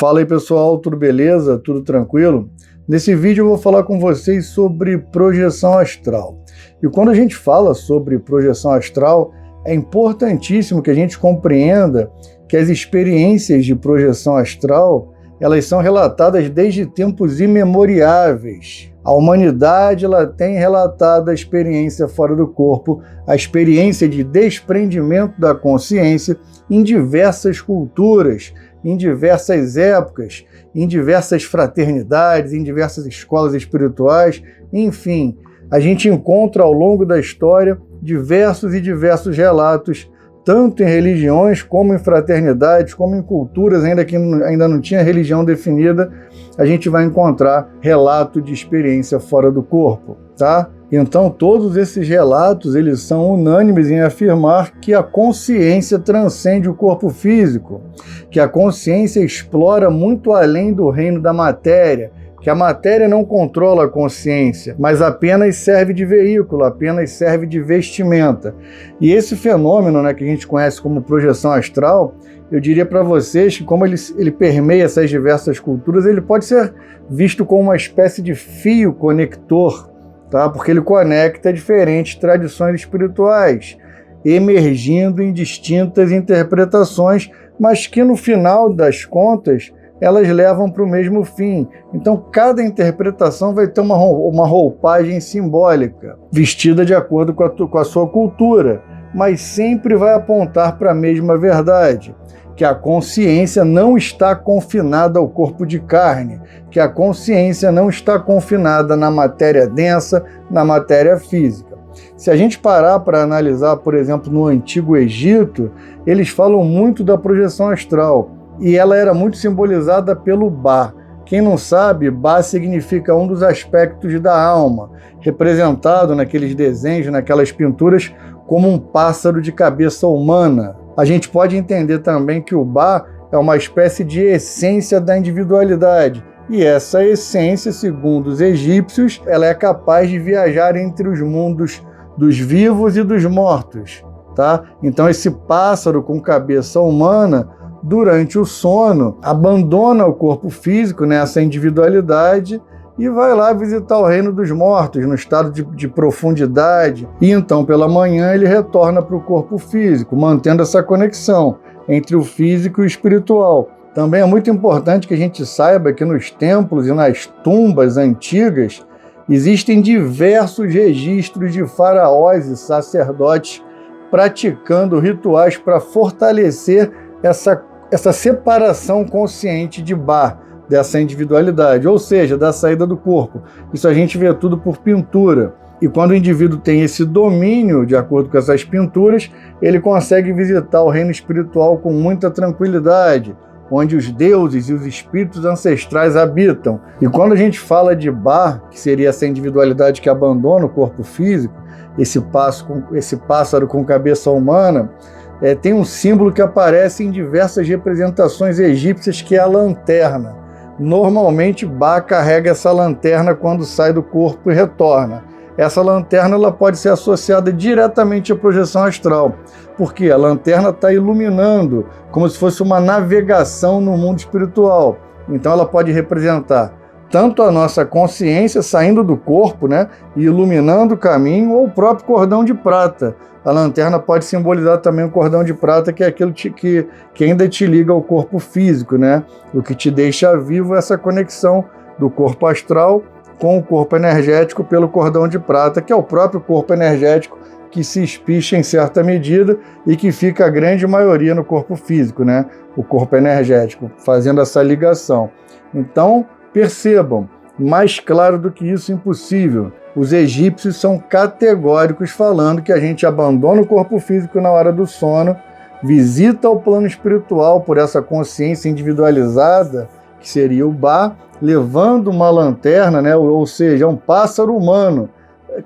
Fala aí pessoal, tudo beleza? Tudo tranquilo? Nesse vídeo eu vou falar com vocês sobre projeção astral. E quando a gente fala sobre projeção astral, é importantíssimo que a gente compreenda que as experiências de projeção astral, elas são relatadas desde tempos imemoriáveis. A humanidade ela tem relatado a experiência fora do corpo, a experiência de desprendimento da consciência em diversas culturas, em diversas épocas, em diversas fraternidades, em diversas escolas espirituais, enfim, a gente encontra ao longo da história diversos relatos, tanto em religiões como em fraternidades, como em culturas ainda que ainda não tinha religião definida, a gente vai encontrar relato de experiência fora do corpo, tá? Então todos esses relatos, eles são unânimes em afirmar que a consciência transcende o corpo físico, que a consciência explora muito além do reino da matéria, que a matéria não controla a consciência, mas apenas serve de veículo, apenas serve de vestimenta. E esse fenômeno, que a gente conhece como projeção astral, eu diria para vocês que como ele permeia essas diversas culturas, ele pode ser visto como uma espécie de fio conector, tá? Porque ele conecta diferentes tradições espirituais, emergindo em distintas interpretações, mas que no final das contas, elas levam para o mesmo fim. Então, cada interpretação vai ter uma roupagem simbólica, vestida de acordo com a sua cultura, mas sempre vai apontar para a mesma verdade, que a consciência não está confinada ao corpo de carne, que a consciência não está confinada na matéria densa, na matéria física. Se a gente parar para analisar, por exemplo, no Antigo Egito, eles falam muito da projeção astral, e ela era muito simbolizada pelo Ba. Quem não sabe, Ba significa um dos aspectos da alma, representado naqueles desenhos, naquelas pinturas, como um pássaro de cabeça humana. A gente pode entender também que o Ba é uma espécie de essência da individualidade, e essa essência, segundo os egípcios, ela é capaz de viajar entre os mundos dos vivos e dos mortos, tá? Então esse pássaro com cabeça humana, durante o sono, abandona o corpo físico, essa individualidade, e vai lá visitar o reino dos mortos, no estado de profundidade. E então, pela manhã, ele retorna para o corpo físico, mantendo essa conexão entre o físico e o espiritual. Também é muito importante que a gente saiba que nos templos e nas tumbas antigas existem diversos registros de faraós e sacerdotes praticando rituais para fortalecer essa separação consciente de Ba, dessa individualidade, ou seja, da saída do corpo. Isso a gente vê tudo por pintura. E quando o indivíduo tem esse domínio, de acordo com essas pinturas, ele consegue visitar o reino espiritual com muita tranquilidade, onde os deuses e os espíritos ancestrais habitam. E quando a gente fala de Ba, que seria essa individualidade que abandona o corpo físico, esse pássaro com cabeça humana, tem um símbolo que aparece em diversas representações egípcias, que é a lanterna. Normalmente, Ba carrega essa lanterna quando sai do corpo e retorna. Essa lanterna ela pode ser associada diretamente à projeção astral, porque a lanterna está iluminando, como se fosse uma navegação no mundo espiritual. Então ela pode representar tanto a nossa consciência saindo do corpo, e iluminando o caminho, ou o próprio cordão de prata. A lanterna pode simbolizar também o cordão de prata, que é aquilo que ainda te liga ao corpo físico, O que te deixa vivo é essa conexão do corpo astral com o corpo energético pelo cordão de prata, que é o próprio corpo energético que se espicha em certa medida e que fica a grande maioria no corpo físico, O corpo energético, fazendo essa ligação. Então, percebam, mais claro do que isso, impossível. Os egípcios são categóricos falando que a gente abandona o corpo físico na hora do sono, visita o plano espiritual por essa consciência individualizada, que seria o Ba, levando uma lanterna, ou seja, um pássaro humano,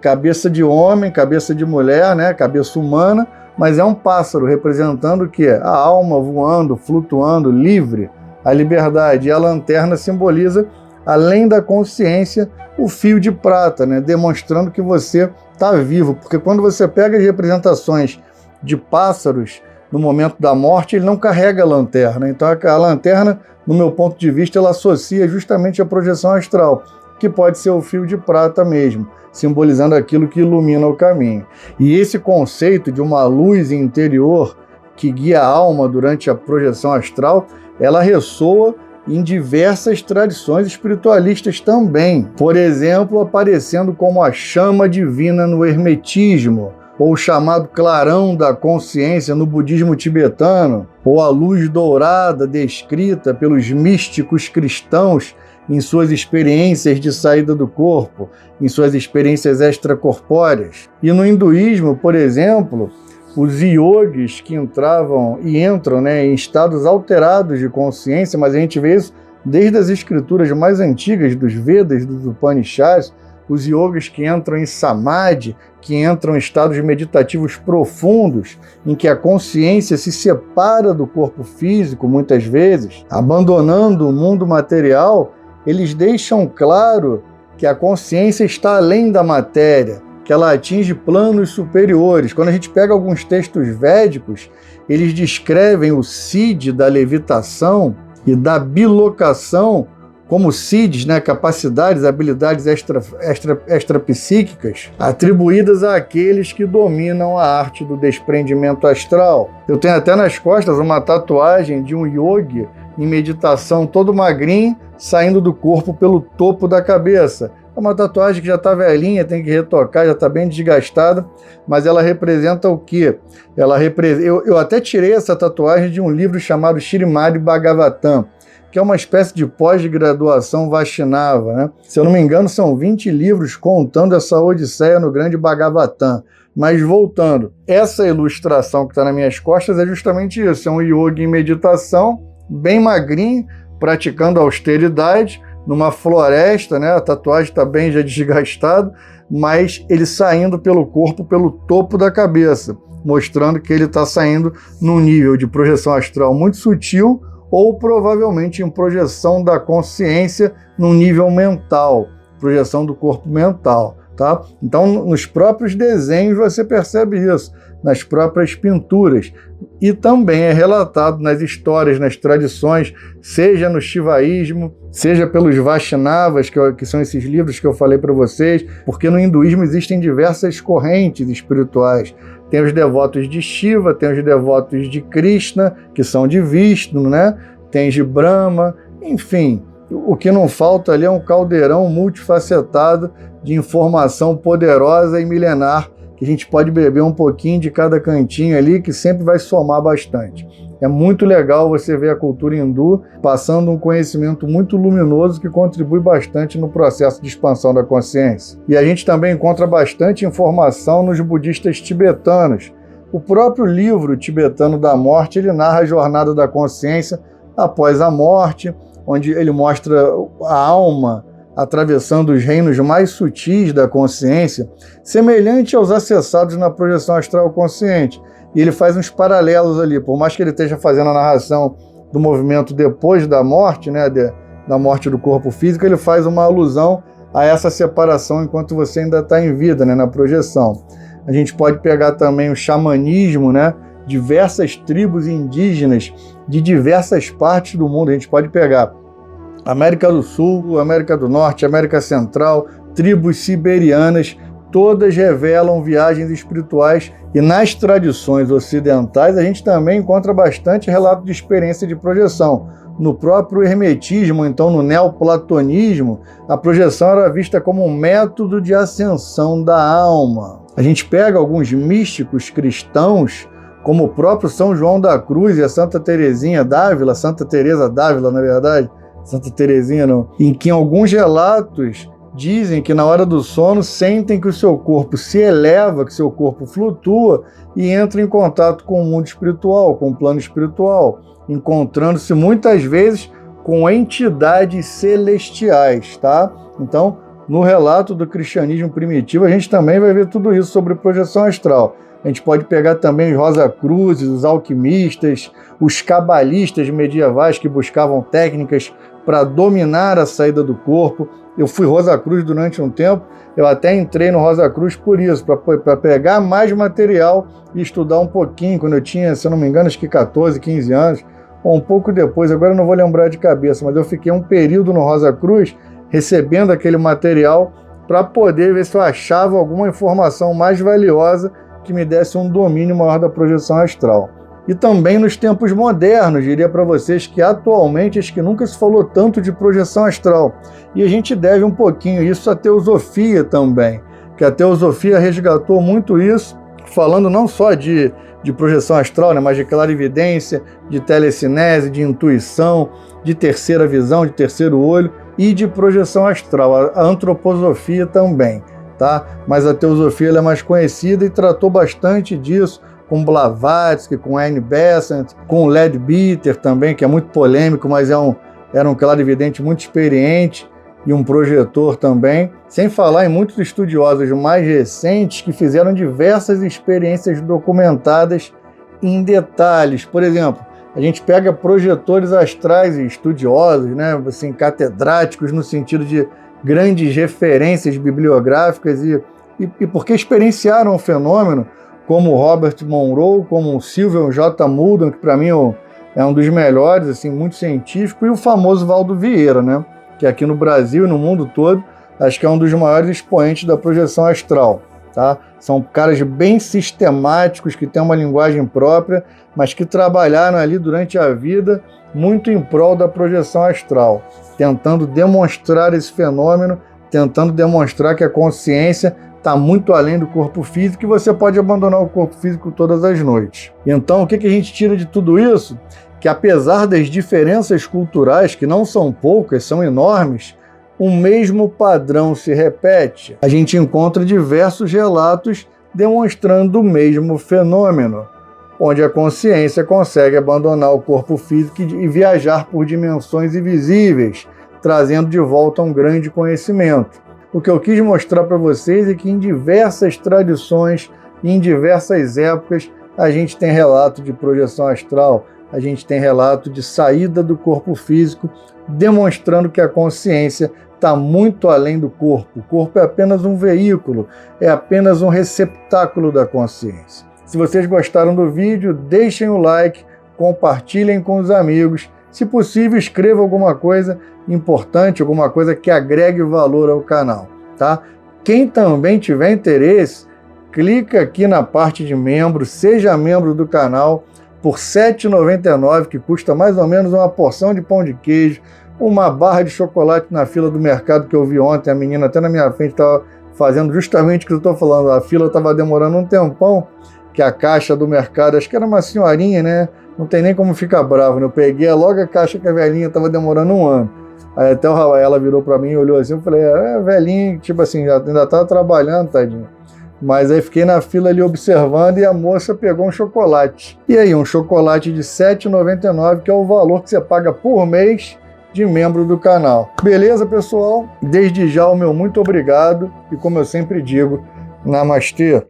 cabeça de homem, cabeça de mulher, cabeça humana, mas é um pássaro representando o quê? A alma voando, flutuando, livre, a liberdade. E a lanterna simboliza, além da consciência, o fio de prata, demonstrando que você está vivo. Porque quando você pega as representações de pássaros no momento da morte, ele não carrega a lanterna. Então a lanterna, no meu ponto de vista, ela associa justamente a projeção astral, que pode ser o fio de prata mesmo, simbolizando aquilo que ilumina o caminho. E esse conceito de uma luz interior que guia a alma durante a projeção astral, ela ressoa em diversas tradições espiritualistas também. Por exemplo, aparecendo como a chama divina no hermetismo, ou o chamado clarão da consciência no budismo tibetano, ou a luz dourada descrita pelos místicos cristãos em suas experiências de saída do corpo, em suas experiências extracorpóreas. E no hinduísmo, por exemplo, os yogis que entram em estados alterados de consciência, mas a gente vê isso desde as escrituras mais antigas, dos Vedas, dos Upanishads, os yogis que entram em samadhi, que entram em estados meditativos profundos, em que a consciência se separa do corpo físico, muitas vezes, abandonando o mundo material, eles deixam claro que a consciência está além da matéria, que ela atinge planos superiores. Quando a gente pega alguns textos védicos, eles descrevem o siddhi da levitação e da bilocação como siddhis, capacidades, habilidades extrapsíquicas atribuídas àqueles que dominam a arte do desprendimento astral. Eu tenho até nas costas uma tatuagem de um yogi em meditação todo magrinho, saindo do corpo pelo topo da cabeça. É uma tatuagem que já está velhinha, tem que retocar, já está bem desgastada, mas ela representa o quê? Eu até tirei essa tatuagem de um livro chamado Srimad Bhagavatam, que é uma espécie de pós-graduação Vaishnava, Se eu não me engano, são 20 livros contando essa odisseia no grande Bhagavatam. Mas voltando, essa ilustração que está nas minhas costas é justamente isso, é um yogi em meditação, bem magrinho, praticando austeridade, numa floresta, A tatuagem está bem já desgastada, mas ele saindo pelo corpo, pelo topo da cabeça, mostrando que ele está saindo num nível de projeção astral muito sutil ou provavelmente em projeção da consciência num nível mental, projeção do corpo mental, tá? Então, nos próprios desenhos você percebe isso, nas próprias pinturas. E também é relatado nas histórias, nas tradições, seja no shivaísmo, seja pelos Vaishnavas, que são esses livros que eu falei para vocês, porque no hinduísmo existem diversas correntes espirituais. Tem os devotos de Shiva, tem os devotos de Krishna, que são de Vishnu, Tem de Brahma, enfim. O que não falta ali é um caldeirão multifacetado de informação poderosa e milenar, que a gente pode beber um pouquinho de cada cantinho ali, que sempre vai somar bastante. É muito legal você ver a cultura hindu passando um conhecimento muito luminoso que contribui bastante no processo de expansão da consciência. E a gente também encontra bastante informação nos budistas tibetanos. O próprio livro tibetano da morte, ele narra a jornada da consciência após a morte, onde ele mostra a alma atravessando os reinos mais sutis da consciência, semelhante aos acessados na projeção astral consciente. E ele faz uns paralelos ali, por mais que ele esteja fazendo a narração do movimento depois da morte, da morte do corpo físico, ele faz uma alusão a essa separação enquanto você ainda está em vida, na projeção. A gente pode pegar também o xamanismo, diversas tribos indígenas de diversas partes do mundo. A gente pode pegar América do Sul, América do Norte, América Central, tribos siberianas, todas revelam viagens espirituais, e nas tradições ocidentais a gente também encontra bastante relato de experiência de projeção. No próprio hermetismo, então no neoplatonismo, a projeção era vista como um método de ascensão da alma. A gente pega alguns místicos cristãos, como o próprio São João da Cruz e a Santa Teresinha d'Ávila, Santa Teresa d'Ávila, na verdade, Santa Teresinha não, em que alguns relatos dizem que na hora do sono sentem que o seu corpo se eleva, que seu corpo flutua e entra em contato com o mundo espiritual, com o plano espiritual, encontrando-se muitas vezes com entidades celestiais, tá? Então, no relato do cristianismo primitivo, a gente também vai ver tudo isso sobre projeção astral. A gente pode pegar também os Rosacruzes, os alquimistas, os cabalistas medievais que buscavam técnicas para dominar a saída do corpo. Eu fui Rosacruz durante um tempo, eu até entrei no Rosacruz por isso, para pegar mais material e estudar um pouquinho, quando eu tinha, se eu não me engano, acho que 14, 15 anos, ou um pouco depois, agora eu não vou lembrar de cabeça, mas eu fiquei um período no Rosacruz recebendo aquele material para poder ver se eu achava alguma informação mais valiosa que me desse um domínio maior da projeção astral. E também nos tempos modernos, diria para vocês que atualmente acho que nunca se falou tanto de projeção astral. E a gente deve um pouquinho isso à teosofia também, que a teosofia resgatou muito isso, falando não só de projeção astral, né, mas de clarividência, de telecinese, de intuição, de terceira visão, de terceiro olho e de projeção astral. A antroposofia também, tá? Mas a teosofia ela é mais conhecida e tratou bastante disso, com Blavatsky, com Anne Besant, com Leadbeater também, que é muito polêmico, mas era um clarividente muito experiente e um projetor também, sem falar em muitos estudiosos mais recentes que fizeram diversas experiências documentadas em detalhes. Por exemplo, a gente pega projetores astrais e estudiosos, né, assim, catedráticos no sentido de grandes referências bibliográficas e porque experienciaram o fenômeno, como Robert Monroe, como Sylvan J. Muldoon, que para mim é um dos melhores, assim, muito científico, e o famoso Valdo Vieira, né, que aqui no Brasil e no mundo todo, acho que é um dos maiores expoentes da projeção astral. Tá? São caras bem sistemáticos, que têm uma linguagem própria, mas que trabalharam ali durante a vida muito em prol da projeção astral, tentando demonstrar esse fenômeno, tentando demonstrar que a consciência está muito além do corpo físico e você pode abandonar o corpo físico todas as noites. Então, o que a gente tira de tudo isso? Que apesar das diferenças culturais, que não são poucas, são enormes, o mesmo padrão se repete. A gente encontra diversos relatos demonstrando o mesmo fenômeno, onde a consciência consegue abandonar o corpo físico e viajar por dimensões invisíveis, trazendo de volta um grande conhecimento. O que eu quis mostrar para vocês é que em diversas tradições e em diversas épocas a gente tem relato de projeção astral, a gente tem relato de saída do corpo físico, demonstrando que a consciência está muito além do corpo. O corpo é apenas um veículo, é apenas um receptáculo da consciência. Se vocês gostaram do vídeo, deixem o like, compartilhem com os amigos. Se possível, escreva alguma coisa importante, alguma coisa que agregue valor ao canal, tá? Quem também tiver interesse, clica aqui na parte de membro, seja membro do canal, por R$ 7,99, que custa mais ou menos uma porção de pão de queijo, uma barra de chocolate na fila do mercado que eu vi ontem, a menina até na minha frente estava fazendo justamente o que eu estou falando, a fila estava demorando um tempão, que a caixa do mercado, acho que era uma senhorinha, né? Não tem nem como ficar bravo, né? Eu peguei logo a caixa que a velhinha estava demorando um ano. Aí até ela virou para mim e olhou assim, eu falei, velhinha, tipo assim, ainda estava trabalhando, tadinha. Mas aí fiquei na fila ali observando e a moça pegou um chocolate. E aí, um chocolate de R$ 7,99, que é o valor que você paga por mês de membro do canal. Beleza, pessoal? Desde já o meu muito obrigado e como eu sempre digo, namastê.